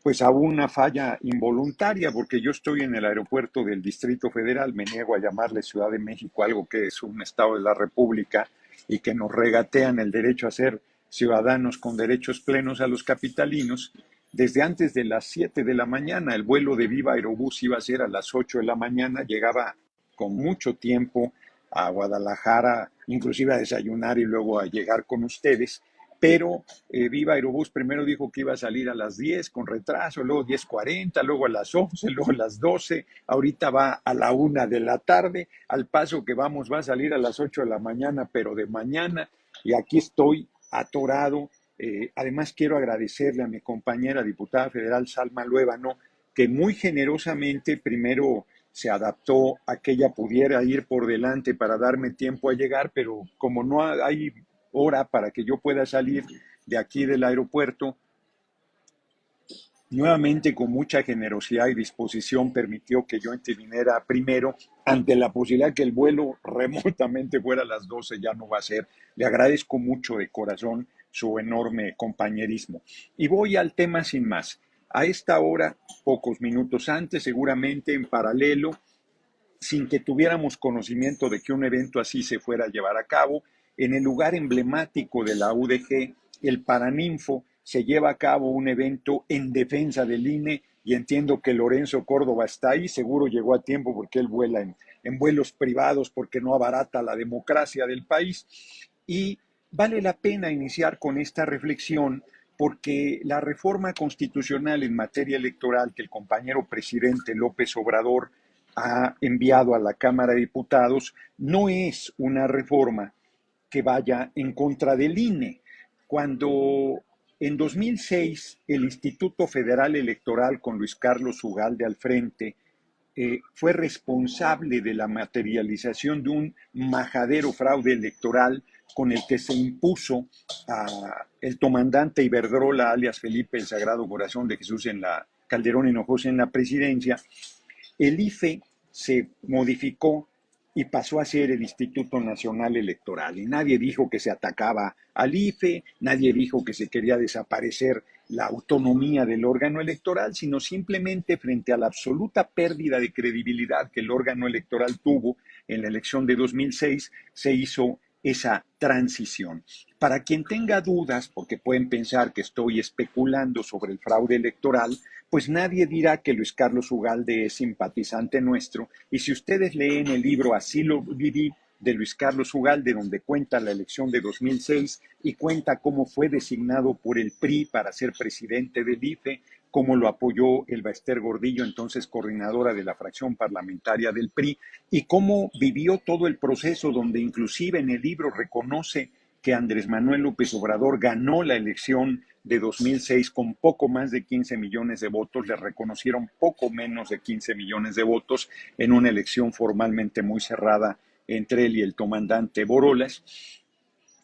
pues a una falla involuntaria, porque yo estoy en el aeropuerto del Distrito Federal, me niego a llamarle Ciudad de México, algo que es un estado de la República y que nos regatean el derecho a ser ciudadanos con derechos plenos a los capitalinos. Desde antes de las 7 de la mañana, el vuelo de Viva Aerobús iba a ser a las 8 de la mañana, llegaba con mucho tiempo a Guadalajara, inclusive a desayunar y luego a llegar con ustedes, pero Viva Aerobús primero dijo que iba a salir a las 10 con retraso, luego 10:40, luego a las 11, luego a las 12, ahorita va a la 1 de la tarde, al paso que vamos va a salir a las 8 de la mañana, pero de mañana, y aquí estoy atorado. Además quiero agradecerle a mi compañera diputada federal Salma Luébano, que muy generosamente primero se adaptó a que ella pudiera ir por delante para darme tiempo a llegar, pero como no hay hora para que yo pueda salir de aquí del aeropuerto, nuevamente con mucha generosidad y disposición permitió que yo interviniera primero ante la posibilidad que el vuelo remotamente fuera a las 12, ya no va a ser. Le agradezco mucho de corazón su enorme compañerismo. Y voy al tema sin más. A esta hora, pocos minutos antes, seguramente en paralelo, sin que tuviéramos conocimiento de que un evento así se fuera a llevar a cabo, en el lugar emblemático de la UDG, el Paraninfo, se lleva a cabo un evento en defensa del INE y entiendo que Lorenzo Córdoba está ahí, seguro llegó a tiempo porque él vuela en vuelos privados porque no abarata la democracia del país. Y vale la pena iniciar con esta reflexión porque la reforma constitucional en materia electoral que el compañero presidente López Obrador ha enviado a la Cámara de Diputados no es una reforma que vaya en contra del INE. Cuando en 2006 el Instituto Federal Electoral con Luis Carlos Ugalde al frente fue responsable de la materialización de un majadero fraude electoral con el que se impuso a el comandante Iberdrola, alias Felipe el Sagrado Corazón de Jesús en la Calderón Hinojosa en la presidencia. El IFE se modificó y pasó a ser el Instituto Nacional Electoral. Y nadie dijo que se atacaba al IFE, nadie dijo que se quería desaparecer la autonomía del órgano electoral, sino simplemente frente a la absoluta pérdida de credibilidad que el órgano electoral tuvo en la elección de 2006, se hizo esa transición. Para quien tenga dudas, porque pueden pensar que estoy especulando sobre el fraude electoral, pues nadie dirá que Luis Carlos Ugalde es simpatizante nuestro. Y si ustedes leen el libro Así lo viví de Luis Carlos Ugalde, donde cuenta la elección de 2006 y cuenta cómo fue designado por el PRI para ser presidente del IFE, cómo lo apoyó Elba Ester Gordillo, entonces coordinadora de la fracción parlamentaria del PRI, y cómo vivió todo el proceso donde inclusive en el libro reconoce que Andrés Manuel López Obrador ganó la elección de 2006 con poco más de 15 millones de votos, le reconocieron poco menos de 15 millones de votos en una elección formalmente muy cerrada entre él y el comandante Borolas.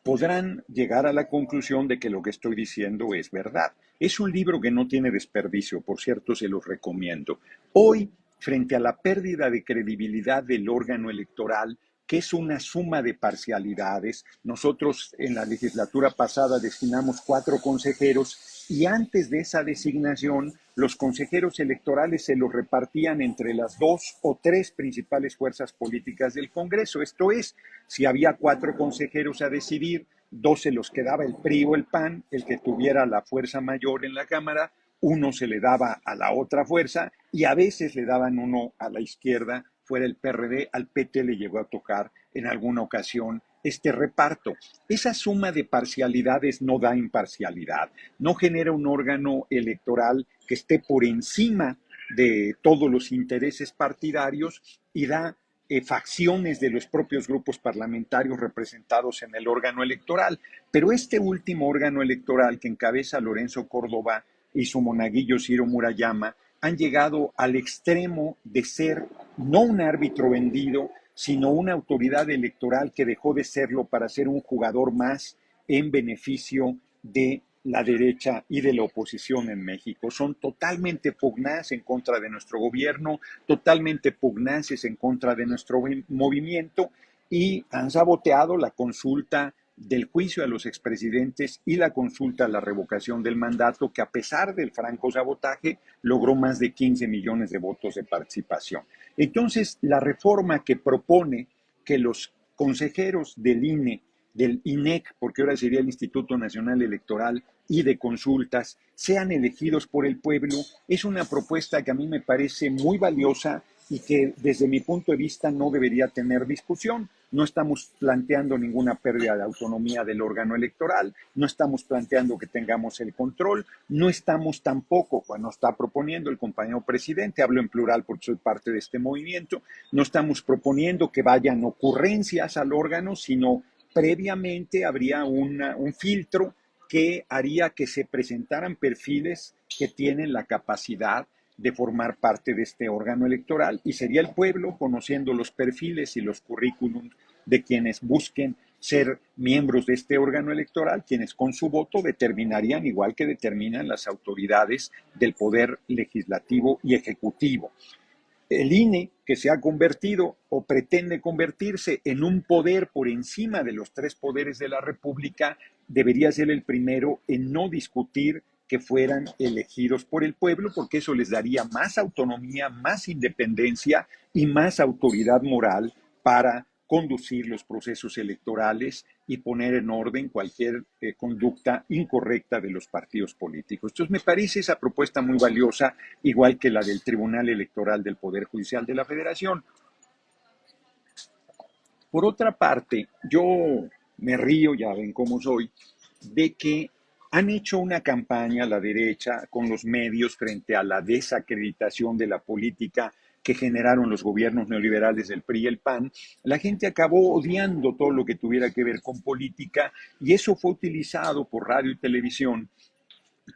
Podrán llegar a la conclusión de que lo que estoy diciendo es verdad. Es un libro que no tiene desperdicio, por cierto, se los recomiendo. Hoy, frente a la pérdida de credibilidad del órgano electoral, que es una suma de parcialidades, nosotros en la legislatura pasada designamos 4 consejeros y antes de esa designación los consejeros electorales se los repartían entre las 2 o 3 principales fuerzas políticas del Congreso. Esto es, si había 4 consejeros a decidir, 2 se los quedaba el PRI o el PAN, el que tuviera la fuerza mayor en la Cámara, uno se le daba a la otra fuerza y a veces le daban uno a la izquierda, fuera el PRD, al PT le llegó a tocar en alguna ocasión este reparto. Esa suma de parcialidades no da imparcialidad, no genera un órgano electoral que esté por encima de todos los intereses partidarios y da facciones de los propios grupos parlamentarios representados en el órgano electoral. Pero este último órgano electoral que encabeza Lorenzo Córdoba y su monaguillo Ciro Murayama han llegado al extremo de ser no un árbitro vendido, sino una autoridad electoral que dejó de serlo para ser un jugador más en beneficio de la derecha y de la oposición en México. Son totalmente pugnaces en contra de nuestro gobierno, totalmente pugnaces en contra de nuestro movimiento y han saboteado la consulta del juicio a los expresidentes y la consulta a la revocación del mandato, que a pesar del franco sabotaje logró más de 15 millones de votos de participación. Entonces, la reforma que propone que los consejeros del INE, del INEC, porque ahora sería el Instituto Nacional Electoral, y de consultas sean elegidos por el pueblo, es una propuesta que a mí me parece muy valiosa y que desde mi punto de vista no debería tener discusión. No estamos planteando ninguna pérdida de autonomía del órgano electoral, no estamos planteando que tengamos el control, no estamos tampoco, cuando está proponiendo el compañero presidente, hablo en plural porque soy parte de este movimiento, no estamos proponiendo que vayan ocurrencias al órgano, sino previamente habría un filtro que haría que se presentaran perfiles que tienen la capacidad de formar parte de este órgano electoral, y sería el pueblo, conociendo los perfiles y los currículums de quienes busquen ser miembros de este órgano electoral, quienes con su voto determinarían, igual que determinan las autoridades del poder legislativo y ejecutivo. El INE, que se ha convertido o pretende convertirse en un poder por encima de los tres poderes de la República, debería ser el primero en no discutir que fueran elegidos por el pueblo, porque eso les daría más autonomía, más independencia y más autoridad moral para conducir los procesos electorales y poner en orden cualquier conducta incorrecta de los partidos políticos. Entonces, me parece esa propuesta muy valiosa, igual que la del Tribunal Electoral del Poder Judicial de la Federación. Por otra parte, yo me río, ya ven cómo soy, de que han hecho una campaña a la derecha con los medios frente a la desacreditación de la política que generaron los gobiernos neoliberales del PRI y el PAN. La gente acabó odiando todo lo que tuviera que ver con política, y eso fue utilizado por radio y televisión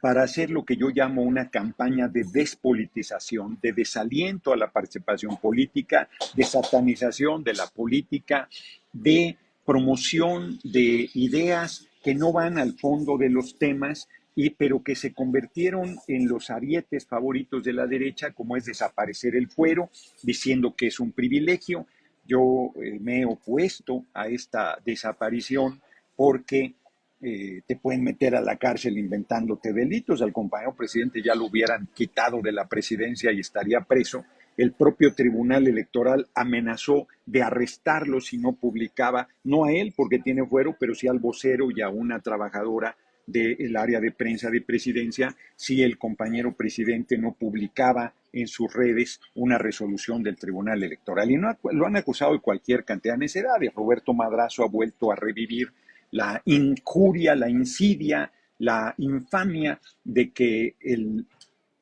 para hacer lo que yo llamo una campaña de despolitización, de desaliento a la participación política, de satanización de la política, de promoción de ideas que no van al fondo de los temas, pero que se convirtieron en los arietes favoritos de la derecha, como es desaparecer el fuero, diciendo que es un privilegio. Yo me he opuesto a esta desaparición porque te pueden meter a la cárcel inventándote delitos. Al compañero presidente ya lo hubieran quitado de la presidencia y estaría preso. El propio Tribunal Electoral amenazó de arrestarlo si no publicaba, no a él porque tiene fuero, pero sí al vocero y a una trabajadora del área de prensa de presidencia, si el compañero presidente no publicaba en sus redes una resolución del Tribunal Electoral. Y no, lo han acusado de cualquier cantidad de necedades. Roberto Madrazo ha vuelto a revivir la injuria, la insidia, la infamia de que el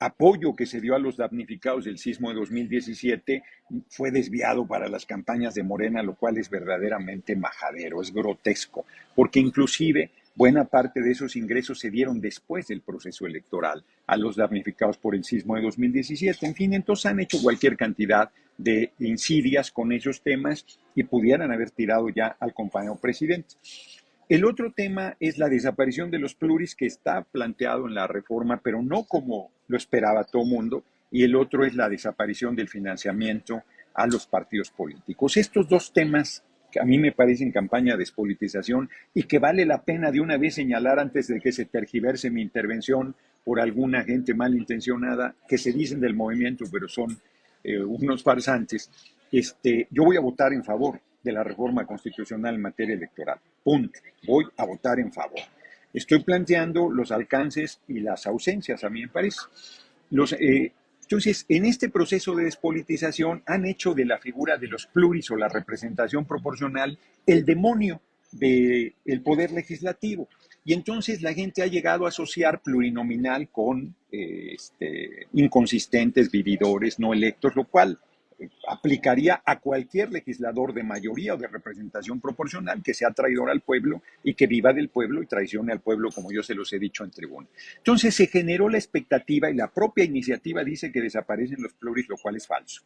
apoyo que se dio a los damnificados del sismo de 2017 fue desviado para las campañas de Morena, lo cual es verdaderamente majadero, es grotesco, porque inclusive buena parte de esos ingresos se dieron después del proceso electoral a los damnificados por el sismo de 2017. En fin, entonces han hecho cualquier cantidad de insidias con esos temas y pudieran haber tirado ya al compañero presidente. El otro tema es la desaparición de los pluris, que está planteado en la reforma, pero no como lo esperaba todo el mundo, y el otro es la desaparición del financiamiento a los partidos políticos. Estos dos temas que a mí me parecen campaña de despolitización y que vale la pena de una vez señalar antes de que se tergiverse mi intervención por alguna gente malintencionada que se dicen del movimiento, pero son unos farsantes. Yo voy a votar en favor de la reforma constitucional en materia electoral. Punto. Voy a votar en favor. Estoy planteando los alcances y las ausencias, a mí me parece. Entonces, en este proceso de despolitización han hecho de la figura de los pluris o la representación proporcional el demonio del poder legislativo. Y entonces la gente ha llegado a asociar plurinominal con inconsistentes, vividores, no electos, lo cual aplicaría a cualquier legislador de mayoría o de representación proporcional que sea traidor al pueblo y que viva del pueblo y traicione al pueblo, como yo se los he dicho en tribuna. Entonces se generó la expectativa y la propia iniciativa dice que desaparecen los pluris, lo cual es falso.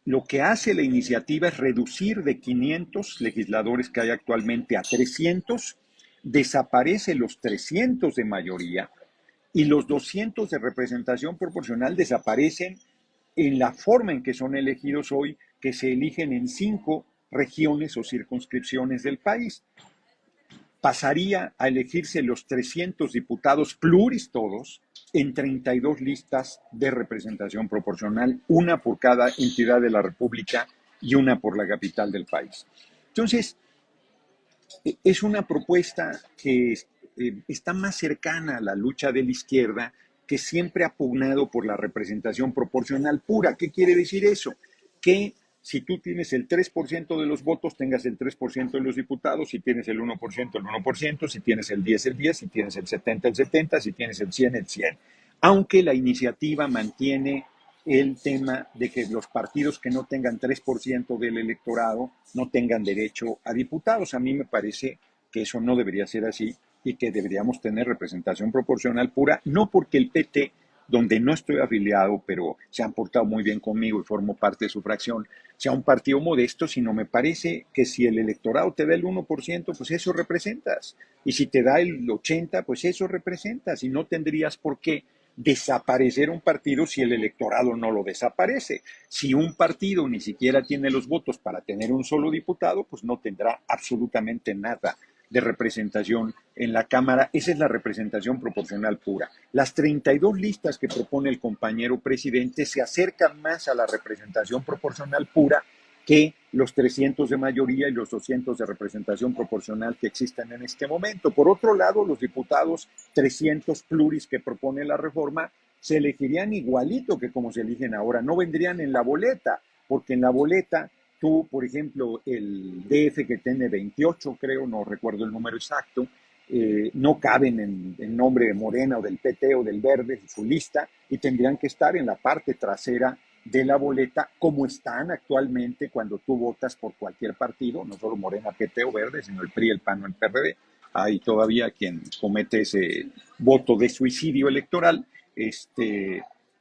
Lo que hace la iniciativa es reducir de 500 legisladores que hay actualmente a 300, desaparece los 300 de mayoría y los 200 de representación proporcional desaparecen en la forma en que son elegidos hoy, que se eligen en 5 regiones o circunscripciones del país. pasaría a elegirse los 300 diputados pluris todos en 32 listas de representación proporcional, una por cada entidad de la República y una por la capital del país. Entonces, es una propuesta que está más cercana a la lucha de la izquierda, que siempre ha pugnado por la representación proporcional pura. ¿Qué quiere decir eso? Que si tú tienes el 3% de los votos, tengas el 3% de los diputados; si tienes el 1%, el 1%; si tienes el 10, el 10; si tienes el 70, el 70; si tienes el 100, el 100. Aunque la iniciativa mantiene el tema de que los partidos que no tengan 3% del electorado no tengan derecho a diputados. A mí me parece que eso no debería ser así y que deberíamos tener representación proporcional pura, no porque el PT, donde no estoy afiliado, pero se han portado muy bien conmigo y formo parte de su fracción, sea un partido modesto, sino me parece que si el electorado te da el 1%, pues eso representas. Y si te da el 80%, pues eso representas. Y no tendrías por qué desaparecer un partido si el electorado no lo desaparece. Si un partido ni siquiera tiene los votos para tener un solo diputado, pues no tendrá absolutamente nada de representación en la Cámara. Esa es la representación proporcional pura. Las 32 listas que propone el compañero presidente se acercan más a la representación proporcional pura que los 300 de mayoría y los 200 de representación proporcional que existen en este momento. Por otro lado, los diputados 300 pluris que propone la reforma se elegirían igualito que como se eligen ahora, no vendrían en la boleta, porque en la boleta tú, por ejemplo, el DF, que tiene 28, creo, no recuerdo el número exacto, no caben en nombre de Morena o del PT o del Verde, su lista, y tendrían que estar en la parte trasera de la boleta, como están actualmente cuando tú votas por cualquier partido, no solo Morena, PT o Verde, sino el PRI, el PAN o el PRD. Hay todavía quien comete ese voto de suicidio electoral.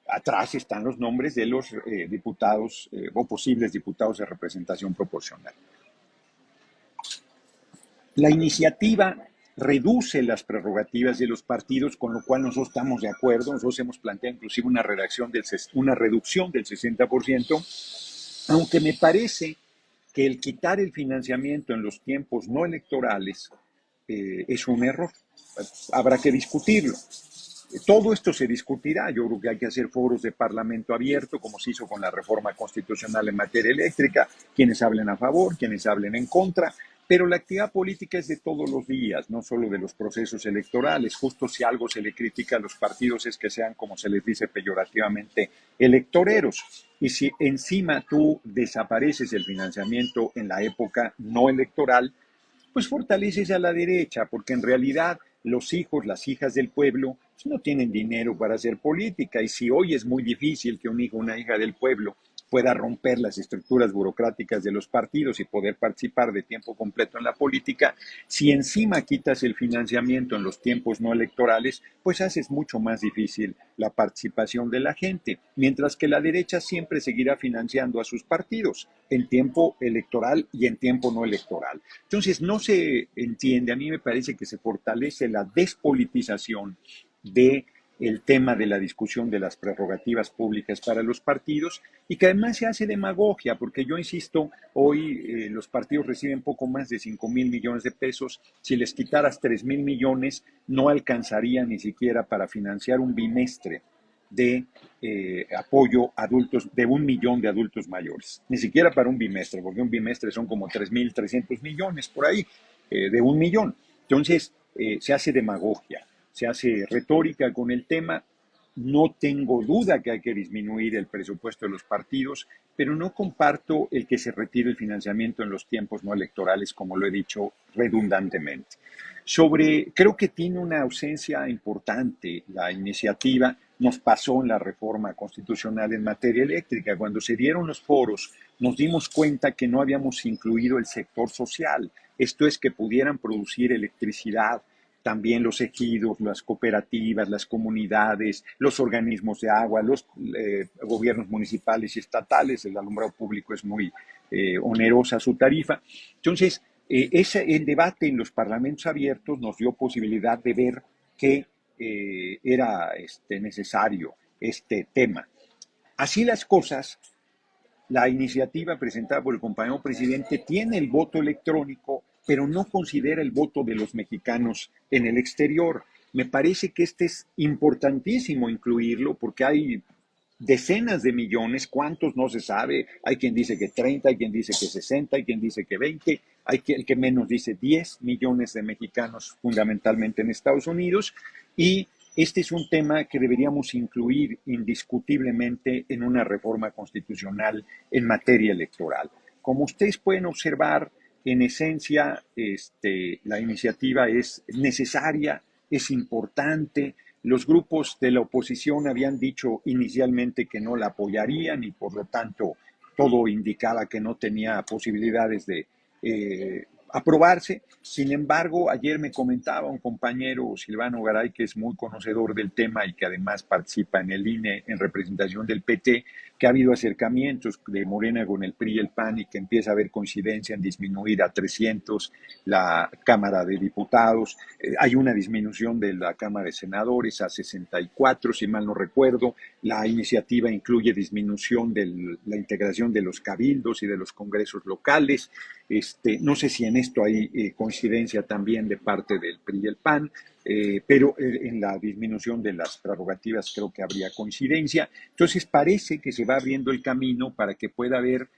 Atrás están los nombres de los diputados o posibles diputados de representación proporcional. La iniciativa reduce las prerrogativas de los partidos, con lo cual nosotros estamos de acuerdo. Nosotros hemos planteado inclusive una reducción del 60%, aunque me parece que el quitar el financiamiento en los tiempos no electorales es un error. Habrá que discutirlo. Todo esto se discutirá. Yo creo que hay que hacer foros de parlamento abierto, como se hizo con la reforma constitucional en materia eléctrica, quienes hablen a favor, quienes hablen en contra, pero la actividad política es de todos los días, no solo de los procesos electorales. Justo si algo se le critica a los partidos es que sean, como se les dice peyorativamente, electoreros. Y si encima tú desapareces el financiamiento en la época no electoral, pues fortaleces a la derecha, porque en realidad los hijos, las hijas del pueblo, pues no tienen dinero para hacer política. Y si hoy es muy difícil que un hijo o una hija del pueblo pueda romper las estructuras burocráticas de los partidos y poder participar de tiempo completo en la política, si encima quitas el financiamiento en los tiempos no electorales, pues haces mucho más difícil la participación de la gente, mientras que la derecha siempre seguirá financiando a sus partidos en tiempo electoral y en tiempo no electoral. Entonces, no se entiende, a mí me parece que se fortalece la despolitización de el tema de la discusión de las prerrogativas públicas para los partidos, y que además se hace demagogia, porque yo insisto, hoy los partidos reciben poco más de 5,000 millones de pesos. Si les quitaras 3,000 millones, no alcanzaría ni siquiera para financiar un bimestre de apoyo a adultos, de 1 millón de adultos mayores, ni siquiera para un bimestre, porque un bimestre son como 3,300 millones por ahí, de 1 millón. Entonces, se hace demagogia, se hace retórica con el tema. No tengo duda que hay que disminuir el presupuesto de los partidos, pero no comparto el que se retire el financiamiento en los tiempos no electorales, como lo he dicho redundantemente. Creo que tiene una ausencia importante la iniciativa. Nos pasó en la reforma constitucional en materia eléctrica. Cuando se dieron los foros, nos dimos cuenta que no habíamos incluido el sector social. Esto es, que pudieran producir electricidad también los ejidos, las cooperativas, las comunidades, los organismos de agua, los gobiernos municipales y estatales. El alumbrado público es muy onerosa su tarifa. Entonces, el debate en los parlamentos abiertos nos dio posibilidad de ver que era necesario este tema. Así las cosas, la iniciativa presentada por el compañero presidente tiene el voto electrónico pero no considera el voto de los mexicanos en el exterior. Me parece que este es importantísimo incluirlo porque hay decenas de millones, ¿cuántos? No se sabe. Hay quien dice que 30, hay quien dice que 60, hay quien dice que 20, hay quien que menos dice 10 millones de mexicanos fundamentalmente en Estados Unidos y este es un tema que deberíamos incluir indiscutiblemente en una reforma constitucional en materia electoral. Como ustedes pueden observar, en esencia, la iniciativa es necesaria, es importante. Los grupos de la oposición habían dicho inicialmente que no la apoyarían y por lo tanto todo indicaba que no tenía posibilidades de aprobarse. Sin embargo, ayer me comentaba un compañero, Silvano Garay, que es muy conocedor del tema y que además participa en el INE en representación del PT, que ha habido acercamientos de Morena con el PRI y el PAN y que empieza a haber coincidencia en disminuir a 300 la Cámara de Diputados. Hay una disminución de la Cámara de Senadores a 64, si mal no recuerdo. La iniciativa incluye disminución de la integración de los cabildos y de los congresos locales. No sé si en esto hay coincidencia también de parte del PRI y el PAN, pero en la disminución de las prerrogativas creo que habría coincidencia. Entonces parece que se va abriendo el camino para que pueda haber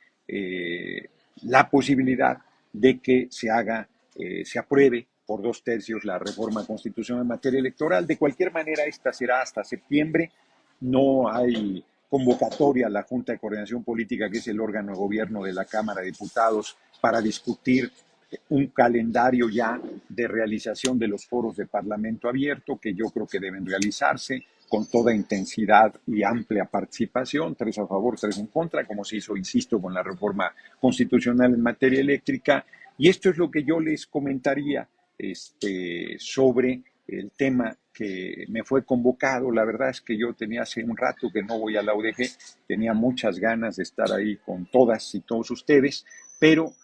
la posibilidad de que se apruebe por 2/3 la reforma constitucional en materia electoral. De cualquier manera, esta será hasta septiembre. No hay convocatoria a la Junta de Coordinación Política, que es el órgano de gobierno de la Cámara de Diputados, para discutir un calendario ya de realización de los foros de Parlamento abierto, que yo creo que deben realizarse con toda intensidad y amplia participación, 3 a favor, 3 en contra, como se hizo, insisto, con la reforma constitucional en materia eléctrica. Y esto es lo que yo les comentaría sobre el tema que me fue convocado. La verdad es que yo tenía hace un rato que no voy a la UDG, tenía muchas ganas de estar ahí con todas y todos ustedes, pero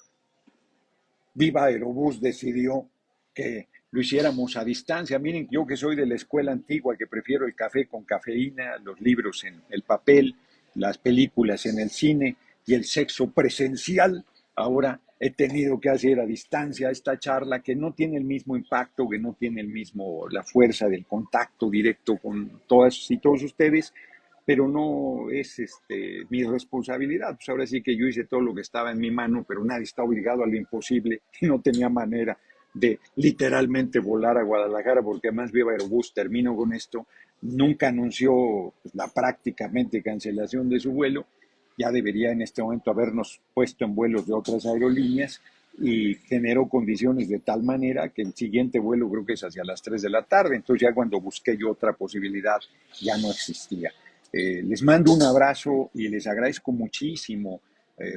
Viva Aerobús decidió que lo hiciéramos a distancia. Miren, yo que soy de la escuela antigua, que prefiero el café con cafeína, los libros en el papel, las películas en el cine y el sexo presencial, ahora he tenido que hacer a distancia esta charla que no tiene el mismo impacto, que no tiene la fuerza del contacto directo con todas y todos ustedes, pero no es mi responsabilidad. Pues ahora sí que yo hice todo lo que estaba en mi mano, pero nadie está obligado a lo imposible y no tenía manera de literalmente volar a Guadalajara, porque además Viva Aerobús, termino con esto, nunca anunció pues, la prácticamente cancelación de su vuelo. Ya debería en este momento habernos puesto en vuelos de otras aerolíneas y generó condiciones de tal manera que el siguiente vuelo creo que es hacia las 3 de la tarde. Entonces ya cuando busqué yo otra posibilidad ya no existía. Les mando un abrazo y les agradezco muchísimo,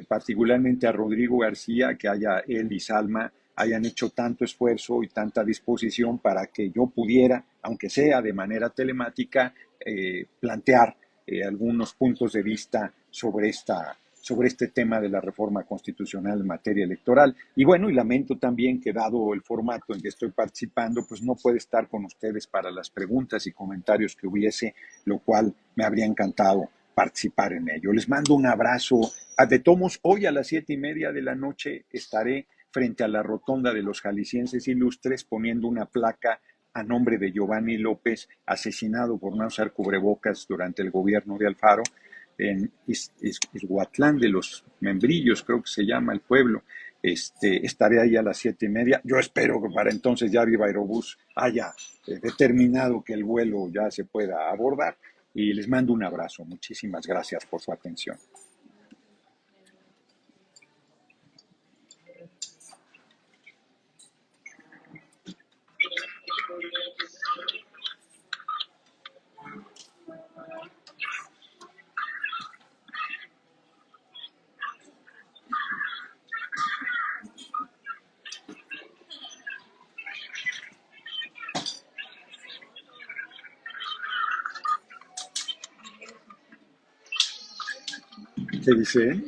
particularmente a Rodrigo García, que él y Salma hayan hecho tanto esfuerzo y tanta disposición para que yo pudiera, aunque sea de manera telemática, plantear algunos puntos de vista sobre este tema de la reforma constitucional en materia electoral. Y bueno, y lamento también que dado el formato en que estoy participando, pues no puede estar con ustedes para las preguntas y comentarios que hubiese, lo cual me habría encantado participar en ello. Les mando un abrazo. De tomos, hoy a las 7:30 de la noche estaré frente a la rotonda de los jaliscienses ilustres poniendo una placa a nombre de Giovanni López, asesinado por no usar cubrebocas durante el gobierno de Alfaro, en Izhuatlán de los Membrillos, creo que se llama el pueblo. Estaré ahí a las 7:30. Yo espero que para entonces ya Viva Aerobús haya determinado que el vuelo ya se pueda abordar. Y les mando un abrazo. Muchísimas gracias por su atención. ¿Qué dice?